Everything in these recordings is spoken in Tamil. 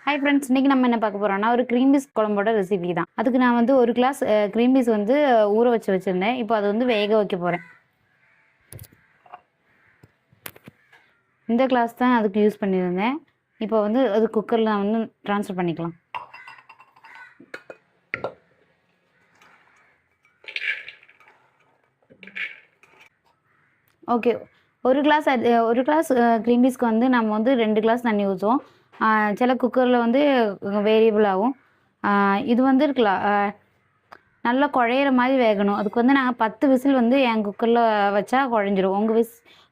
ஹாய் ஃப்ரெண்ட்ஸ், இன்றைக்கி நம்ம என்ன பார்க்க போகிறோம்னா ஒரு க்ரீம் பீஸ் குழம்போட ரெசிபி தான். அதுக்கு நான் வந்து ஒரு கிளாஸ் க்ரீம் பீஸ் வந்து ஊற வச்சுருந்தேன். இப்போ அது வந்து வேக வைக்க போகிறேன். இந்த கிளாஸ் தான் அதுக்கு யூஸ் பண்ணியிருந்தேன். இப்போ வந்து அது குக்கரில் நான் வந்து ட்ரான்ஸ்ஃபர் பண்ணிக்கலாம். ஓகே, ஒரு கிளாஸ் க்ரீம் பீஸ்க்கு வந்து நம்ம வந்து 2 கிளாஸ் தண்ணி ஊற்றுவோம். சில குக்கரில் வந்து வேரியபிள் ஆகும். இது வந்து இருக்கலாம் நல்லா குழையிற மாதிரி வேகணும். அதுக்கு வந்து நாங்கள் 10 விசில் வந்து என் குக்கரில் வச்சா குழஞ்சிரும்.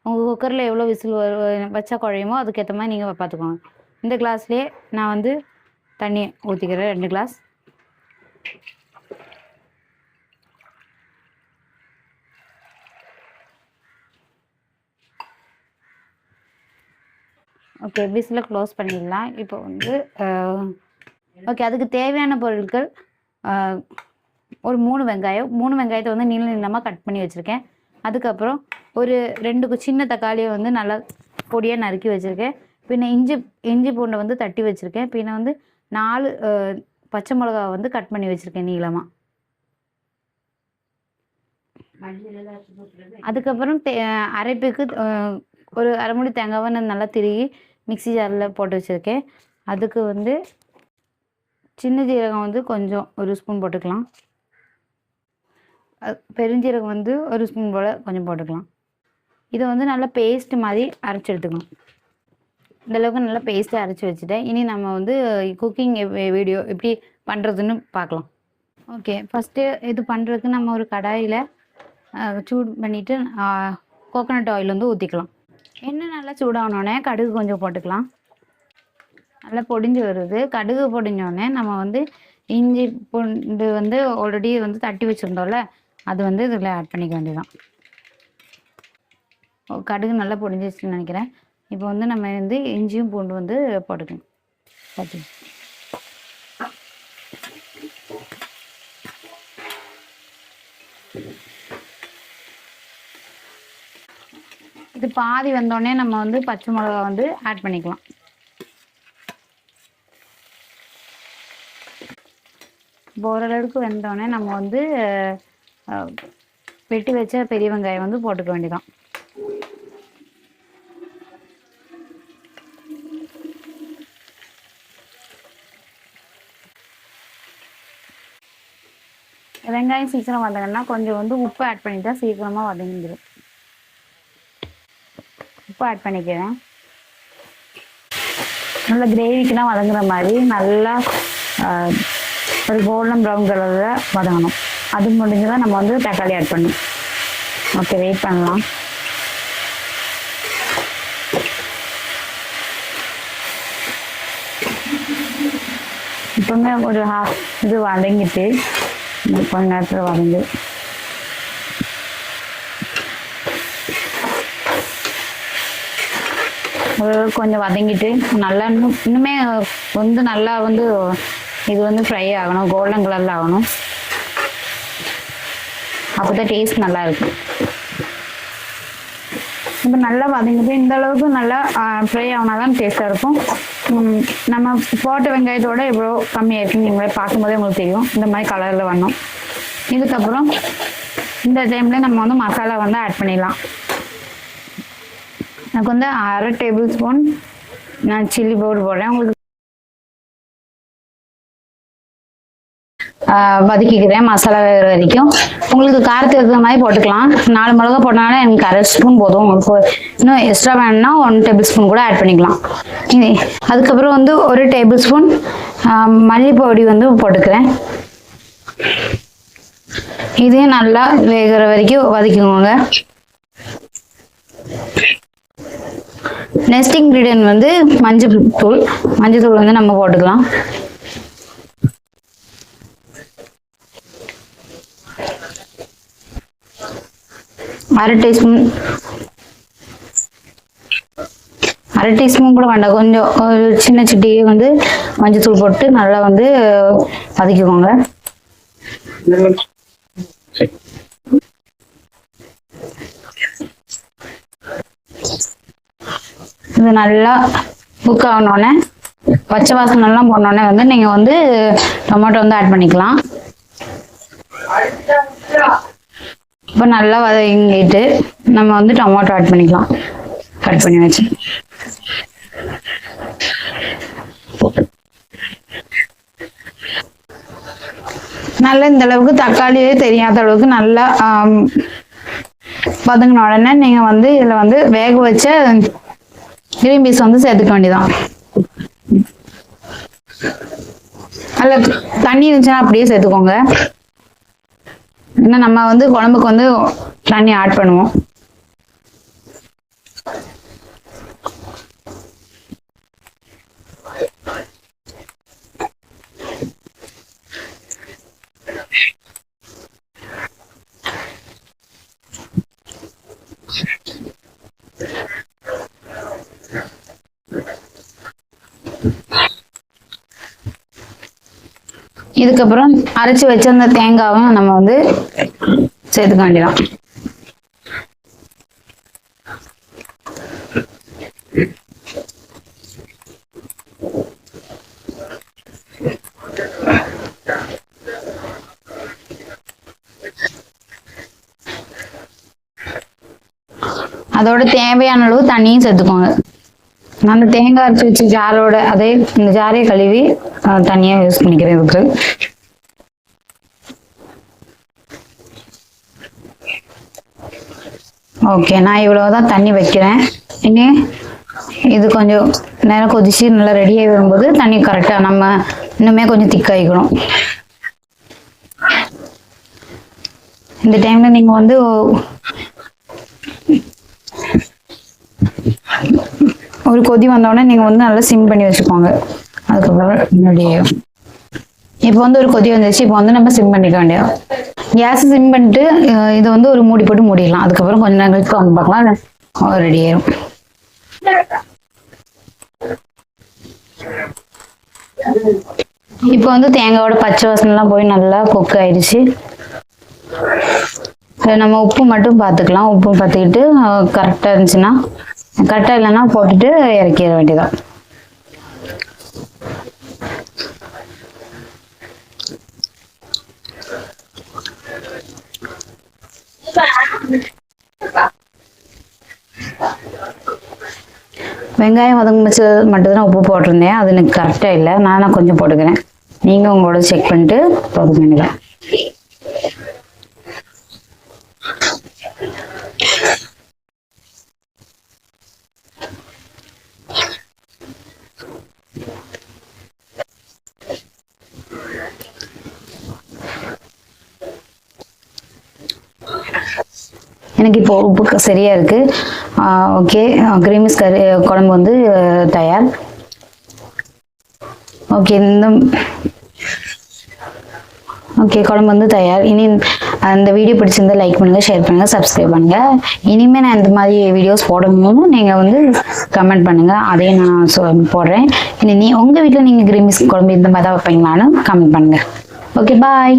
உங்கள் குக்கரில் எவ்வளோ விசில் வச்சா குழையுமோ அதுக்கேற்ற மாதிரி நீங்கள் பார்த்துக்கோங்க. இந்த கிளாஸ்லேயே நான் வந்து தண்ணி ஊற்றிக்கிறேன் 2 கிளாஸ். ஓகே, விசில் க்ளோஸ் பண்ணிடலாம். இப்போ வந்து ஓகே, அதுக்கு தேவையான பொருட்கள் ஒரு 3 வெங்காயத்தை வந்து நீள நீளமாக கட் பண்ணி வச்சுருக்கேன். அதுக்கப்புறம் ஒரு 2 சின்ன தக்காளியை வந்து நல்லா பொடியாக நறுக்கி வச்சுருக்கேன். பின்ன இஞ்சி பூண்டை வந்து தட்டி வச்சுருக்கேன். பின்ன வந்து 4 பச்சை மிளகா வந்து கட் பண்ணி வச்சுருக்கேன் நீளமாக. அதுக்கப்புறம் அரைப்புக்கு ஒரு அரை மூடி தேங்காவை நான் நல்லா திருகி மிக்ஸி ஜாரில் போட்டு வச்சுருக்கேன். அதுக்கு வந்து சின்ன ஜீரகம் வந்து கொஞ்சம் 1 ஸ்பூன் போட்டுக்கலாம். பெருஞ்சீரகம் வந்து 1 ஸ்பூன் போல் கொஞ்சம் போட்டுக்கலாம். இதை வந்து நல்லா பேஸ்ட் மாதிரி அரைச்சி எடுத்துக்கணும். இந்தளவுக்கு நல்லா பேஸ்ட்டாக அரைச்சி வச்சுட்டேன். இனி நம்ம வந்து குக்கிங் வீடியோ எப்படி பண்ணுறதுன்னு பார்க்கலாம். ஓகே, ஃபஸ்ட்டு இது பண்ணுறதுக்கு நம்ம ஒரு கடாயில் சூடு பண்ணிவிட்டு கோகோனட் ஆயில் வந்து ஊற்றிக்கலாம். எண்ணெய் நல்லா சூடானோடனே கடுகு கொஞ்சம் போட்டுக்கலாம். நல்லா பொடிஞ்சு வருது. கடுகு பொடிஞ்சோடனே நம்ம வந்து இஞ்சி பூண்டு வந்து ஆல்ரெடி வந்து தட்டி வச்சுருந்தோம்ல, அது வந்து இதில் ஆட் பண்ணிக்க வேண்டியதான். கடுகு நல்லா பொடிஞ்சிச்சுன்னு நினைக்கிறேன். இப்போ வந்து நம்ம வந்து இஞ்சியும் பூண்டு வந்து போட்டுக்கணும். பார்த்து இது பாதி வந்தோடனே நம்ம வந்து பச்சை மிளகா வந்து ஆட் பண்ணிக்கலாம். ஓரளவுக்கு வெந்தோடனே நம்ம வந்து வெட்டி வச்ச பெரிய வெங்காயம் வந்து போட்டுக்க வேண்டியதான். வெங்காயம் சீக்கிரம் வதங்கன்னா கொஞ்சம் வந்து உப்பு ஆட் பண்ணிட்டா சீக்கிரமாக வதங்கிடும். உப்பு ஆட் பண்ணிக்கிறேன். நல்லா கிரேவிக்குலாம் வதங்குற மாதிரி நல்லா ஒரு கோல்டன் ப்ரௌன் கலரில் வதங்கணும். அது முடிஞ்சுதான் நம்ம வந்து தக்காளி ஆட் பண்ணணும். ஓகே, வெயிட் பண்ணலாம். இப்போங்க ஒரு இது வதங்கிட்டு கொஞ்ச நேரத்தில் வதங்கு. கொஞ்சம் வதங்கிட்டு நல்லா இன்னுமே வந்து நல்லா வந்து இது வந்து ஃப்ரை ஆகணும், கோல்டன் கலரில் ஆகணும். அப்போ தான் டேஸ்ட் நல்லா இருக்கும். இப்போ நல்லா வதங்கிட்டு இந்த அளவுக்கு நல்லா ஃப்ரை ஆகினா தான் டேஸ்ட்டாக இருக்கும். நம்ம போட்ட வெங்காயத்தோட எவ்வளோ கம்மியாக இருக்குன்னு நீங்களே பார்க்கும்போதே உங்களுக்கு தெரியும். இந்த மாதிரி கலரில் வரணும். இதுக்கப்புறம் இந்த டைமில் நம்ம வந்து மசாலா வந்து ஆட் பண்ணிடலாம். எனக்கு வந்து 1/2 டேபிள் ஸ்பூன் நான் சில்லி பவுடர் போடுறேன். உங்களுக்கு வதக்கிக்கிறேன் மசாலா வேகிற வரைக்கும். உங்களுக்கு காரத்துக்கு இருக்கிற மாதிரி போட்டுக்கலாம். 4 மிளகா போட்டனால எனக்கு 1/2 ஸ்பூன் போதும். உங்களுக்கு இன்னும் எக்ஸ்ட்ரா வேணும்னா 1 டேபிள் ஸ்பூன் கூட ஆட் பண்ணிக்கலாம். அதுக்கப்புறம் வந்து 1 டேபிள் ஸ்பூன் மல்லிப்பொடி வந்து போட்டுக்கிறேன். இதையும் நல்லா வேகிற வரைக்கும் வதக்கிக்கோங்க. நெக்ஸ்ட் இன்க்ரீடியன்ட் வந்து மஞ்சள் தூள் வந்து நம்ம போட்டுக்கலாம். அரை டீஸ்பூன் கூட வேண்டாம், கொஞ்சம் ஒரு சின்ன சிட்டியை வந்து மஞ்சள் தூள் போட்டு நல்லா வந்து வதக்கிக்கோங்க. இது நல்லா குக் ஆகணுன்னே பச்சை வாசனைலாம் போனோடனே வந்து நீங்கள் வந்து டொமேட்டோ வந்து ஆட் பண்ணிக்கலாம். இப்போ நல்லா வதங்கிட்டு நம்ம வந்து டொமேட்டோ ஆட் பண்ணிக்கலாம். கட் பண்ணி வச்சு நல்லா இந்த அளவுக்கு தக்காளியே தெரியாத அளவுக்கு நல்லா வதங்கின உடனே நீங்கள் வந்து இதில் வந்து வேக வச்ச கிரீன் பீஸ் வந்து சேர்த்துக்க வேண்டியதான். அதில் தண்ணி இருந்துச்சுன்னா அப்படியே சேர்த்துக்கோங்க. ஏன்னா நம்ம வந்து குழம்புக்கு வந்து தண்ணி ஆட் பண்ணுவோம். இதுக்கப்புறம் அரைச்சி வச்ச அந்த தேங்காவும் நம்ம வந்து சேர்த்துக்க வேண்டியதான். அதோட தேவையான அளவு தண்ணியும் சேர்த்துக்கோங்க. நான் அந்த தேங்காய் அரைச்சி வச்சு ஜாரோட அதே இந்த ஜாரையை கழுவி தனியாக யூஸ் பண்ணிக்கிறேன் இதுக்கு. ஓகே, நான் இவ்வளவுதான் தண்ணி வைக்கிறேன். இனி இது கொஞ்சம் நேரம் கொதிச்சு நல்லா ரெடியாகி வரும்போது தண்ணி கரெக்டாக நம்ம இன்னுமே கொஞ்சம் திக்காயிக்கணும். இந்த டைம்ல நீங்கள் வந்து ஒரு கொதி வந்தோடனே நீங்கள் வந்து நல்லா சிம் பண்ணி வச்சுக்கோங்க. அதுக்கப்புறம் ரெடியாகும். இப்போ வந்து ஒரு கொதி வந்துச்சு. இப்போ வந்து நம்ம சிம் பண்ணிக்க வேண்டியது. கேஸ் சிம் பண்ணிட்டு இதை வந்து ஒரு மூடி போட்டு மூடிடலாம். அதுக்கப்புறம் கொஞ்ச நேரம் கழிச்சு வந்து பார்க்கலாம், ரெடி ஆயிடும். இப்போ வந்து தேங்காயோட பச்சை வாசனைலாம் போய் நல்லா குக் ஆயிடுச்சு. நம்ம உப்பு மட்டும் பார்த்துக்கலாம். உப்பு பார்த்துக்கிட்டு கரெக்டாக இருந்துச்சுன்னா, கரெக்டாக இல்லைன்னா போட்டுட்டு இறக்கிட வேண்டியதான். வெங்காயம் வதங்க வச்சு மட்டும்தான் உப்பு போட்டிருந்தேன். அது எனக்கு கரெக்டாக இல்லை. நான் கொஞ்சம் போட்டுக்கிறேன். நீங்கள் உங்களோட செக் பண்ணிட்டு போட்டுக்கோங்க. எனக்கு இப்போ உப்பு சரியா இருக்கு. ஓகே, கிரீன் பீஸ் கறி குழம்பு வந்து தயார். ஓகே, குழம்பு வந்து தயார். இனி அந்த வீடியோ பிடிச்சிருந்தா லைக் பண்ணுங்க, ஷேர் பண்ணுங்க, சப்ஸ்கிரைப் பண்ணுங்க. இனிமேல் நான் இந்த மாதிரி வீடியோஸ் போடணும்னு நீங்க வந்து கமெண்ட் பண்ணுங்க, அதையும் நான் போடுறேன். இனி உங்க வீட்டில் நீங்க கிரீன் பீஸ் குழம்பு இந்த மாதிரி தான் வைப்பீங்களான்னு கமெண்ட் பண்ணுங்க. ஓகே, பாய்.